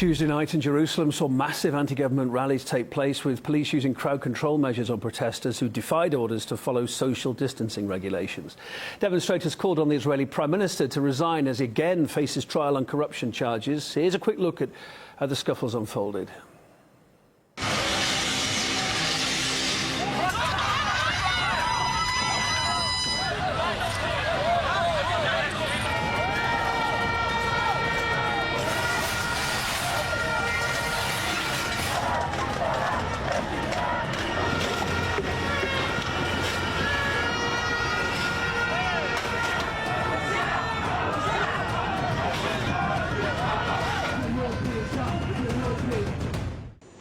Tuesday night in Jerusalem saw massive anti-government rallies take place, with police using crowd control measures on protesters who defied orders to follow social distancing regulations. Demonstrators called on the Israeli Prime Minister to resign as he again faces trial on corruption charges. Here's a quick look at how the scuffles unfolded.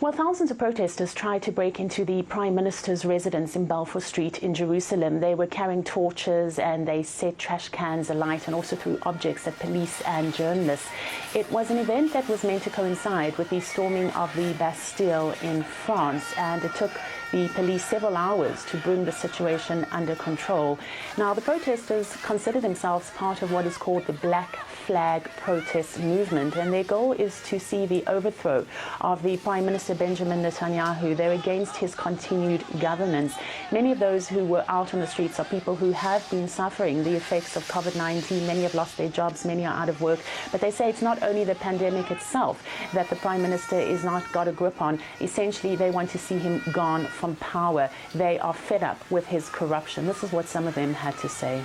Well, thousands of protesters tried to break into the Prime Minister's residence in Balfour Street in Jerusalem. They were carrying torches and they set trash cans alight and also threw objects at police and journalists. It was an event that was meant to coincide with the storming of the Bastille in France, and it took the police several hours to bring the situation under control. Now, the protesters consider themselves part of what is called the Black Flag protest movement, and their goal is to see the overthrow of the Prime Minister Benjamin Netanyahu. They're against his continued governance. Many of those who were out on the streets are people who have been suffering the effects of COVID-19. Many have lost their jobs, many are out of work, but they say it's not only the pandemic itself that the Prime Minister is not got a grip on. Essentially, they want to see him gone from power. They are fed up with his corruption. This is what some of them had to say.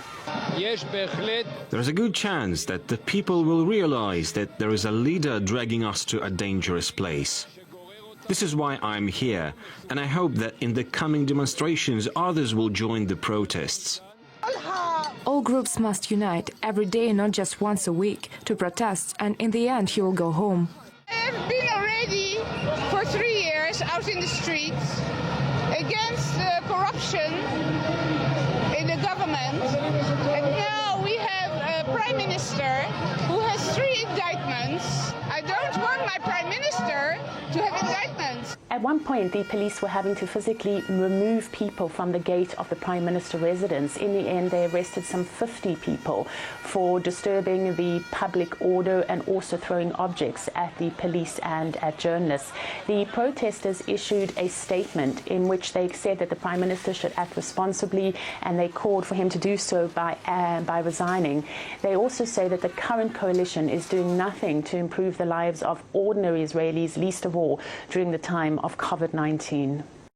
There's a good chance that the people will realize that there is a leader dragging us to a dangerous place. This is why I'm here, and I hope that in the coming demonstrations others will join the protests. All groups must unite every day, not just once a week, to protest, and in the end he will go home. I've been already for 3 years out in the streets against corruption in the government, and now we have a Prime Minister who has 3 indictments. I don't want my Prime Minister to have indictments. At one point, the police were having to physically remove people from the gate of the Prime Minister residence. In the end, they arrested some 50 people for disturbing the public order and also throwing objects at the police and at journalists. The protesters issued a statement in which they said that the Prime Minister should act responsibly, and they called for him to do so by resigning. They also say that the current coalition is doing nothing to improve the lives of ordinary Israelis, least of all during the time of COVID-19.